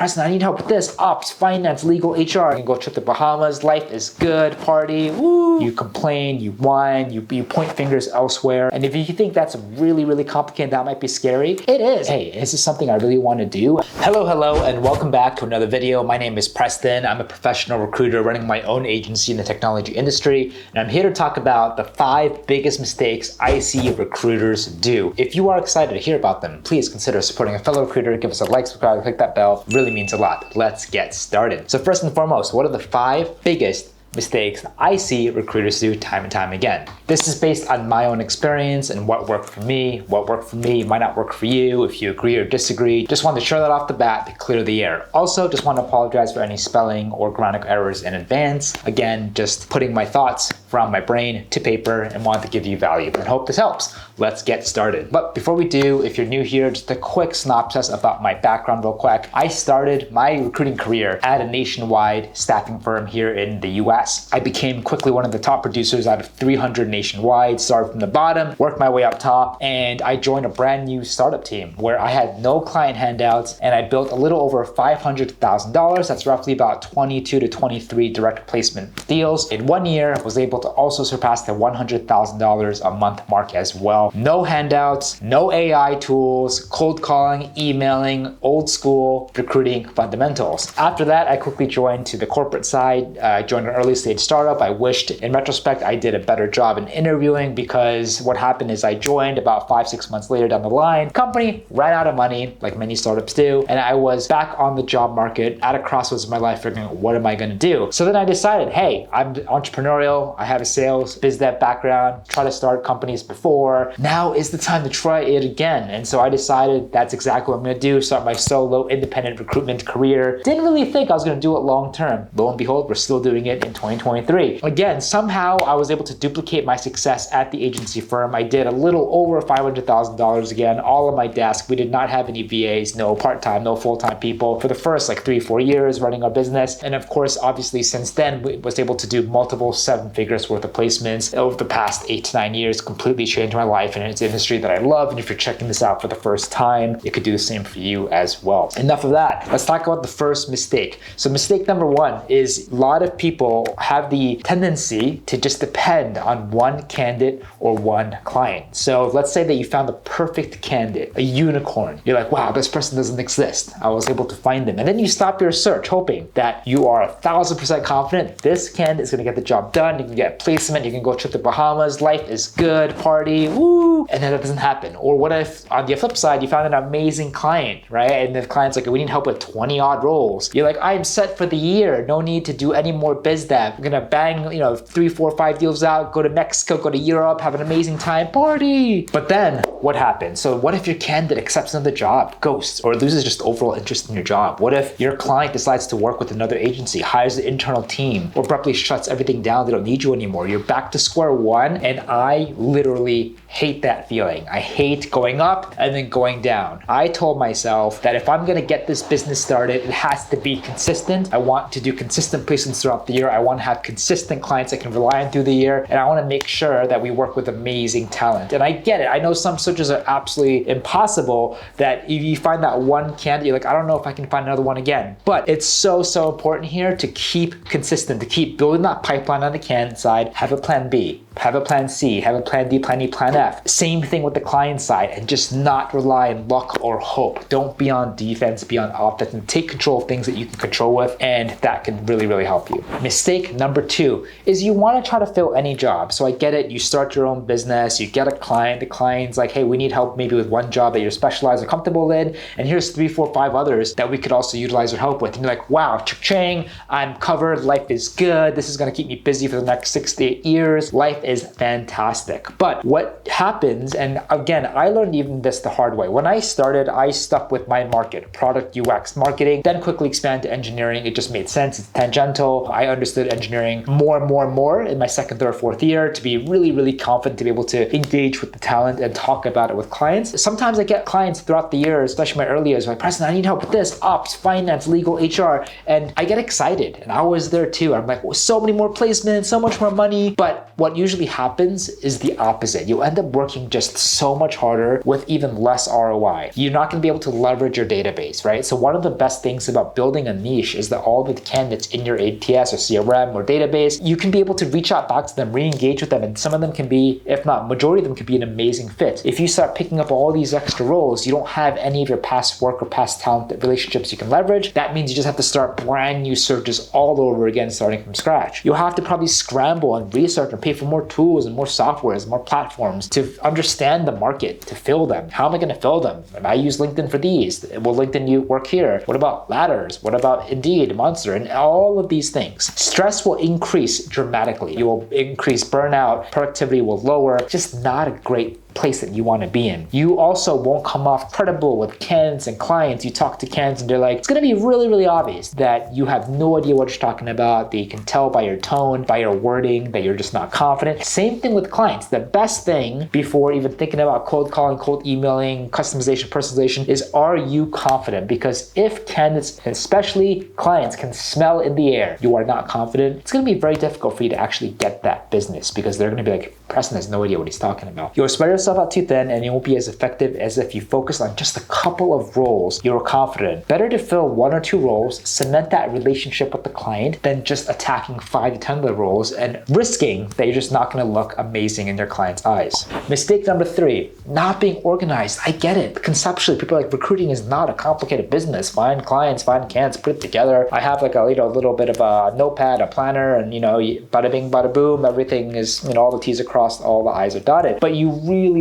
Preston, I need help with this, ops, finance, legal, HR. You can go trip to Bahamas, life is good, party, woo. You complain, you whine, you point fingers elsewhere. And if you think that's really, really complicated, that might be scary, it is. Hey, is this something I really want to do? Hello, and welcome back to another video. My name is Preston. I'm a professional recruiter running my own agency in the technology industry, and I'm here to talk about the 5 biggest mistakes I see recruiters do. If you are excited to hear about them, please consider supporting a fellow recruiter. Give us a like, subscribe, click that bell. It really means a lot. Let's get started. So first and foremost, what are the 5 biggest mistakes I see recruiters do time and time again? This is based on my own experience and what worked for me. What worked for me might not work for you. If you agree or disagree, just want to share that off the bat to clear the air. Also, just want to apologize for any spelling or grammatical errors in advance. Again, just putting my thoughts from my brain to paper and want to give you value and hope this helps. Let's get started. But before we do, if you're new here, just a quick synopsis about my background real quick. I started my recruiting career at a nationwide staffing firm here in the US. I became quickly one of the top producers out of 300 nationwide, started from the bottom, worked my way up top, and I joined a brand new startup team where I had no client handouts and I built a little over $500,000. That's roughly about 22 to 23 direct placement deals. In 1 year, I was able to also surpass the $100,000 a month mark as well. No handouts, no AI tools, cold calling, emailing, old school recruiting fundamentals. After that, I quickly joined to the corporate side. I joined an early stage startup. I wished in retrospect I did a better job in interviewing, because what happened is I joined about 5-6 months later down the line. Company ran out of money, like many startups do, and I was back on the job market at a crossroads of my life figuring, what am I going to do? So then I decided, hey, I'm entrepreneurial. I have a sales, biz dev background, try to start companies before. Now is the time to try it again. And so I decided that's exactly what I'm going to do, start my solo independent recruitment career. Didn't really think I was going to do it long term. Lo and behold, we're still doing it in 2023. Again, somehow I was able to duplicate my success at the agency firm. I did a little over $500,000 again, all on my desk. We did not have any VAs, no part-time, no full-time people for the first 3-4 years running our business. And of course, obviously since then, we was able to do multiple 7 figures worth of placements over the past 8 to 9 years, completely changed my life, and it's an industry that I love. And if you're checking this out for the first time, it could do the same for you as well. Enough of that. Let's talk about the first mistake. So mistake number 1 is a lot of people have the tendency to just depend on one candidate or one client. So let's say that you found the perfect candidate, a unicorn. You're like, wow, this person doesn't exist. I was able to find them. And then you stop your search hoping that you are 1,000% confident this candidate is going to get the job done. You can get placement. You can go trip to Bahamas. Life is good. Party. Woo. And then that doesn't happen. Or what if on the flip side, you found an amazing client, right? And the client's like, we need help with 20 odd roles. You're like, I'm set for the year. No need to do any more biz dev. I'm going to bang, 3, 4, 5 deals out, go to Mexico, go to Europe, have an amazing time, party. But then what happens? So what if your candidate accepts another job, ghosts, or loses just overall interest in your job? What if your client decides to work with another agency, hires an internal team, or abruptly shuts everything down? They don't need you anymore. You're back to square one. And I literally hate that feeling. I hate going up and then going down. I told myself that if I'm going to get this business started, it has to be consistent. I want to do consistent placements throughout the year. I want to have consistent clients I can rely on through the year. And I want to make sure that we work with amazing talent. And I get it. I know some searches are absolutely impossible, that if you find that one candidate, you're like, I don't know if I can find another one again. But it's so important here to keep consistent, to keep building that pipeline on the candidate side. Have a plan B, have a plan C, have a plan D, plan E, plan F. Same thing with the client side, and just not rely on luck or hope. Don't be on defense, be on offense, and take control of things that you can control with, and that can really, really help you. Mistake number 2 is you want to try to fill any job. So I get it. You start your own business, you get a client, the client's like, hey, we need help maybe with one job that you're specialized or comfortable in, and here's 3, 4, 5 others that we could also utilize your help with. And you're like, wow, cha-ching, I'm covered, life is good, this is going to keep me busy for the next 6 to 8 years, life is fantastic. But what happens, and again, I learned even this the hard way. When I started, I stuck with my market, product UX marketing, then quickly expanded to engineering. It just made sense. It's tangential. I understood engineering more and more in my 2nd, 3rd, 4th year to be really, really confident to be able to engage with the talent and talk about it with clients. Sometimes I get clients throughout the year, especially my early years, like, Preston, I need help with this, ops, finance, legal, HR, and I get excited. And I was there too. I'm like, well, so many more placements, so much more money. But what usually usually happens is the opposite. You'll end up working just so much harder with even less ROI. You're not going to be able to leverage your database, right? So one of the best things about building a niche is that all the candidates in your ATS or CRM or database, you can be able to reach out back to them, re-engage with them, and some of them can be, if not majority of them, could be an amazing fit. If you start picking up all these extra roles, you don't have any of your past work or past talent relationships you can leverage. That means you just have to start brand new searches all over again, starting from scratch. You'll have to probably scramble and research and pay for more tools and more softwares, more platforms to understand the market, to fill them. How am I going to fill them? I use LinkedIn for these. Will LinkedIn work here? What about Ladders? What about Indeed, Monster, and all of these things? Stress will increase dramatically. You will increase burnout, productivity will lower. Just not a great place that you want to be in. You also won't come off credible with candidates and clients. You talk to candidates and they're like, it's going to be really, really obvious that you have no idea what you're talking about, that you can tell by your tone, by your wording, that you're just not confident. Same thing with clients. The best thing before even thinking about cold calling, cold emailing, customization, personalization is, are you confident? Because if candidates, especially clients, can smell in the air you are not confident, it's going to be very difficult for you to actually get that business, because they're going to be like, Preston has no idea what he's talking about. You'll spread yourself out too thin and it won't be as effective as if you focus on just a couple of roles you're confident. Better to fill 1 or 2 roles, cement that relationship with the client, than just attacking 5 to 10 of the roles and risking that you're just not going to look amazing in your client's eyes. Mistake number 3, not being organized. I get it. Conceptually, people are like, recruiting is not a complicated business. Find clients, find candidates, put it together. I have like a little bit of a notepad, a planner, and bada bing, bada boom, everything is, all the T's are crossed, all the I's are dotted. But you really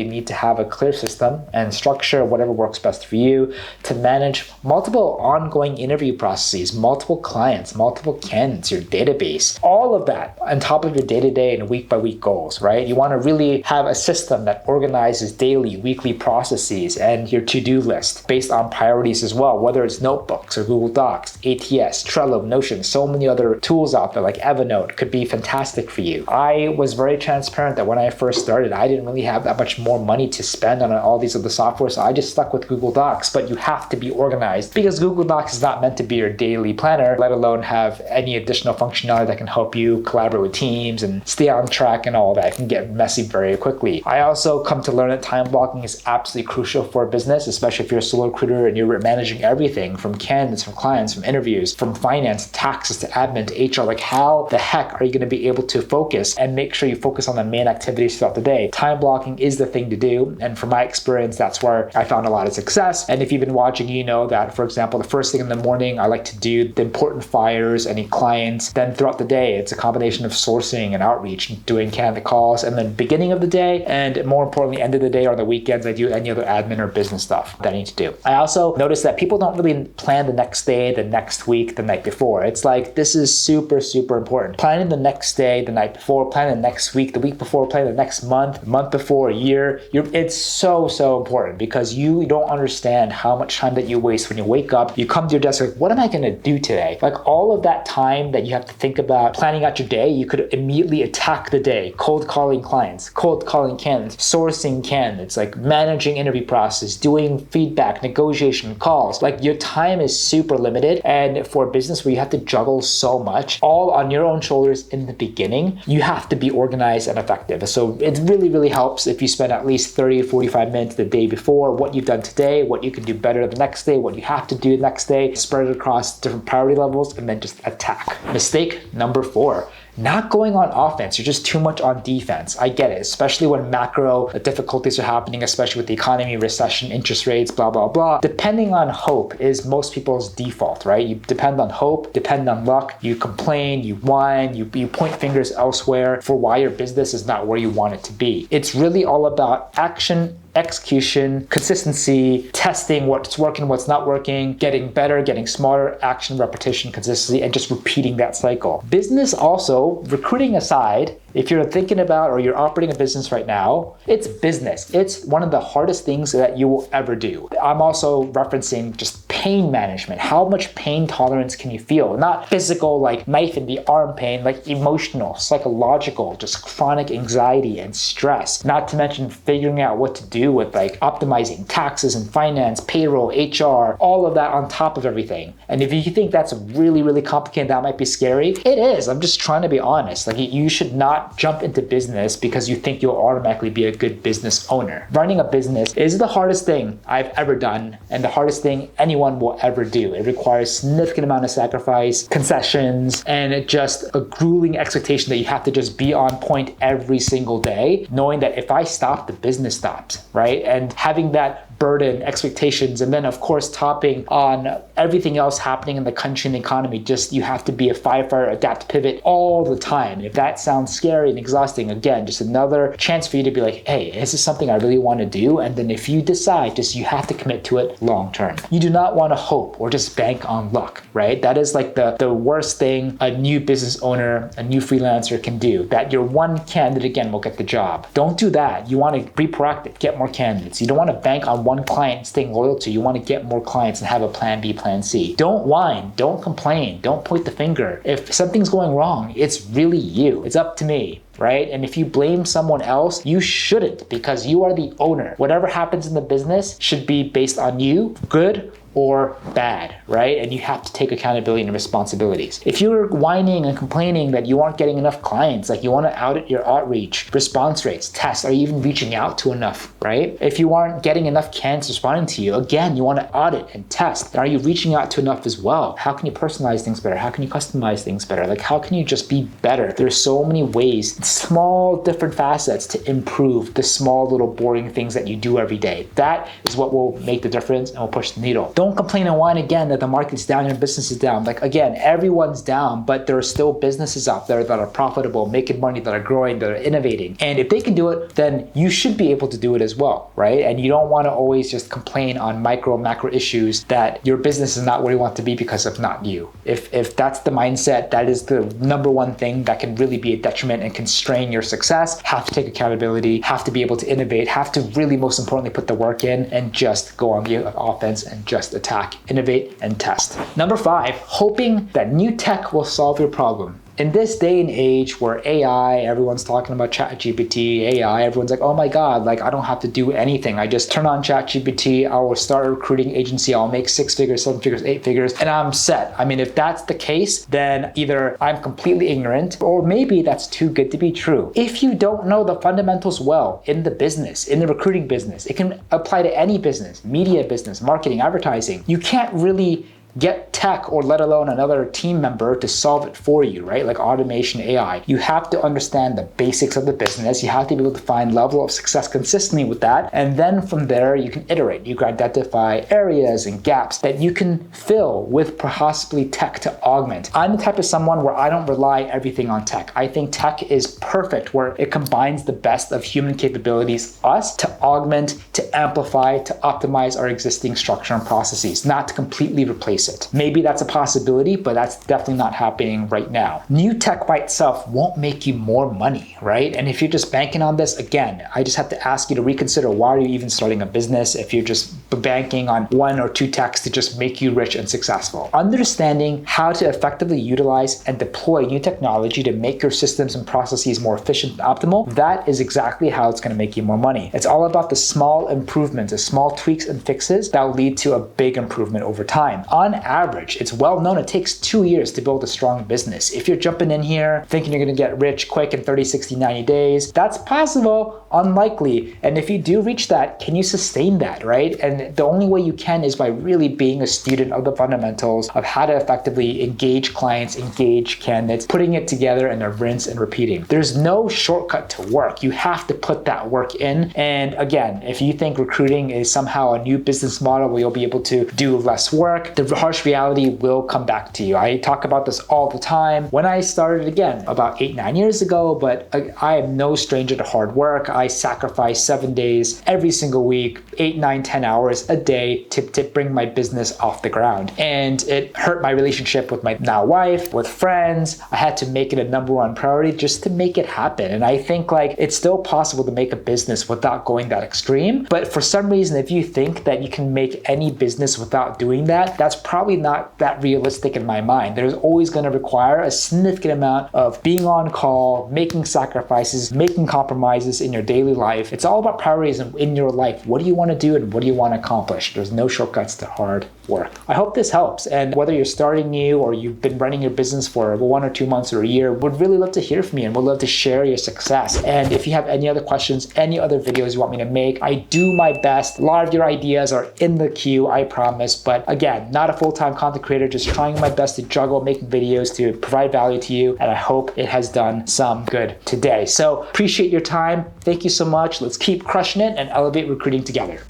need to have a clear system and structure, whatever works best for you, to manage multiple ongoing interview processes, multiple clients, multiple candidates, your database, all of that on top of your day-to-day and week-by-week goals, right? You want to really have a system that organizes daily, weekly processes and your to-do list based on priorities as well, whether it's notebooks or Google Docs, ATS, Trello, Notion, so many other tools out there like Evernote could be fantastic for you. I was very transparent that when I first started, I didn't really have that much more money to spend on all these other software, so I just stuck with Google Docs. But you have to be organized, because Google Docs is not meant to be your daily planner, let alone have any additional functionality that can help you collaborate with teams and stay on track and all that. It can get messy very quickly. I also come to learn that time blocking is absolutely crucial for a business, especially if you're a solo recruiter and you're managing everything from candidates, from clients, from interviews, from finance, taxes to admin to HR. Like, how the heck are you going to be able to focus and make sure you focus on the main activities throughout the day? Time blocking is the thing to do. And from my experience, that's where I found a lot of success. And if you've been watching, you know that, for example, the first thing in the morning, I like to do the important fires, any clients. Then throughout the day, it's a combination of sourcing and outreach, doing candidate calls. And then beginning of the day, and more importantly, end of the day or the weekends, I do any other admin or business stuff that I need to do. I also noticed that people don't really plan the next day, the next week, the night before. It's like, this is super important. Planning the next day, the night before, planning the next week, the week before, planning the next month before, a year. It's so important, because you don't understand how much time that you waste when you wake up, you come to your desk like, what am I going to do today? Like, all of that time that you have to think about planning out your day, you could immediately attack the day, cold calling clients, cold calling candidates, sourcing candidates, like managing interview process, doing feedback, negotiation, calls. Like, your time is super limited, and for a business where you have to juggle so much all on your own shoulders in the beginning, you have to be organized and effective. So it really helps if you spend at least 30 to 45 minutes the day before, what you've done today, what you can do better the next day, what you have to do the next day, spread it across different priority levels, and then just attack. Mistake number 4, not going on offense. You're just too much on defense. I get it, especially when macro difficulties are happening, especially with the economy, recession, interest rates, blah, blah, blah. Depending on hope is most people's default, right? You depend on hope, depend on luck. You complain, you whine, you point fingers elsewhere for why your business is not where you want it to be. It's really all about action, execution, consistency, testing what's working, what's not working, getting better, getting smarter, action, repetition, consistency, and just repeating that cycle. Business also, recruiting aside, if you're thinking about or you're operating a business right now, it's business. It's one of the hardest things that you will ever do. I'm also referencing just pain management. How much pain tolerance can you feel? Not physical, like knife in the arm pain, like emotional, psychological, just chronic anxiety and stress. Not to mention figuring out what to do with like optimizing taxes and finance, payroll, HR, all of that on top of everything. And if you think that's really, really complicated, that might be scary. It is. I'm just trying to be honest. Like, you should not jump into business because you think you'll automatically be a good business owner. Running a business is the hardest thing I've ever done and the hardest thing anyone will ever do. It requires significant amount of sacrifice, concessions, and just a grueling expectation that you have to just be on point every single day, knowing that if I stop, the business stops, right? And having that burden, expectations, and then of course topping on everything else happening in the country and the economy. Just you have to be a firefighter, adapt, pivot all the time. If that sounds scary and exhausting, again, just another chance for you to be like, hey, is this something I really want to do? And then if you decide, just you have to commit to it long term. You do not want to hope or just bank on luck, right? That is like the worst thing a new business owner, a new freelancer can do. That your one candidate again will get the job. Don't do that. You want to be proactive, get more candidates. You don't want to bank on one client staying loyal to. You want to get more clients and have a plan B, plan C. Don't whine, don't complain, don't point the finger. If something's going wrong, it's really you. It's up to me, right? And if you blame someone else, you shouldn't, because you are the owner. Whatever happens in the business should be based on you, good or bad, right? And you have to take accountability and responsibilities. If you're whining and complaining that you aren't getting enough clients, like you want to audit your outreach, response rates, tests, are you even reaching out to enough, right? If you aren't getting enough candidates responding to you, again, you want to audit and test. Are you reaching out to enough as well? How can you personalize things better? How can you customize things better? Like, how can you just be better? There's so many ways, small different facets to improve the small little boring things that you do every day. That is what will make the difference and will push the needle. Don't complain and whine again that the market's down, your business is down. Like, again, everyone's down, but there are still businesses out there that are profitable, making money, that are growing, that are innovating. And if they can do it, then you should be able to do it as well, right? And you don't want to always just complain on micro, macro issues that your business is not where you want to be because of not you. If that's the mindset, that is the number one thing that can really be a detriment and constrain your success. Have to take accountability, have to be able to innovate, have to really, most importantly, put the work in and just go on the offense and just attack, innovate, and test. Number 5, hoping that new tech will solve your problem. In this day and age where AI, everyone's talking about ChatGPT, AI, everyone's like, oh my God, like I don't have to do anything. I just turn on ChatGPT, I will start a recruiting agency, I'll make 6 figures, 7 figures, 8 figures, and I'm set. I mean, if that's the case, then either I'm completely ignorant or maybe that's too good to be true. If you don't know the fundamentals well in the business, in the recruiting business, it can apply to any business, media business, marketing, advertising. You can't really get tech or let alone another team member to solve it for you, right? Like automation, AI. You have to understand the basics of the business. You have to be able to find level of success consistently with that. And then from there, you can iterate. You can identify areas and gaps that you can fill with possibly tech to augment. I'm the type of someone where I don't rely everything on tech. I think tech is perfect where it combines the best of human capabilities, us, to augment, to amplify, to optimize our existing structure and processes, not to completely replace it. Maybe that's a possibility, but that's definitely not happening right now. New tech by itself won't make you more money, right? And if you're just banking on this, again, I just have to ask you to reconsider, why are you even starting a business if you're just banking on 1 or 2 techs to just make you rich and successful? Understanding how to effectively utilize and deploy new technology to make your systems and processes more efficient and optimal, that is exactly how it's going to make you more money. It's all about the small improvements, the small tweaks and fixes that will lead to a big improvement over time. On average, it's well known it takes 2 years to build a strong business. If you're jumping in here thinking you're going to get rich quick in 30, 60, 90 days, that's possible, unlikely. And if you do reach that, can you sustain that, right? And the only way you can is by really being a student of the fundamentals of how to effectively engage clients, engage candidates, putting it together and then rinse and repeating. There's no shortcut to work. You have to put that work in. And again, if you think recruiting is somehow a new business model where you'll be able to do less work, the harsh reality will come back to you. I talk about this all the time. When I started again about 8-9 years ago, but I am no stranger to hard work. I sacrifice 7 days every single week, 8, 9, 10 hours hours a day to bring my business off the ground. And it hurt my relationship with my now wife, with friends. I had to make it a number one priority just to make it happen. And I think like it's still possible to make a business without going that extreme. But for some reason, if you think that you can make any business without doing that, that's probably not that realistic in my mind. There's always going to require a significant amount of being on call, making sacrifices, making compromises in your daily life. It's all about priorities in your life. What do you want to do and what do you want to accomplish? There's no shortcuts to hard work. I hope this helps. And whether you're starting new or you've been running your business for 1 or 2 months or a year, would really love to hear from you and would love to share your success. And if you have any other questions, any other videos you want me to make, I do my best. A lot of your ideas are in the queue, I promise. But again, not a full-time content creator, just trying my best to juggle making videos to provide value to you. And I hope it has done some good today. So appreciate your time. Thank you so much. Let's keep crushing it and elevate recruiting together.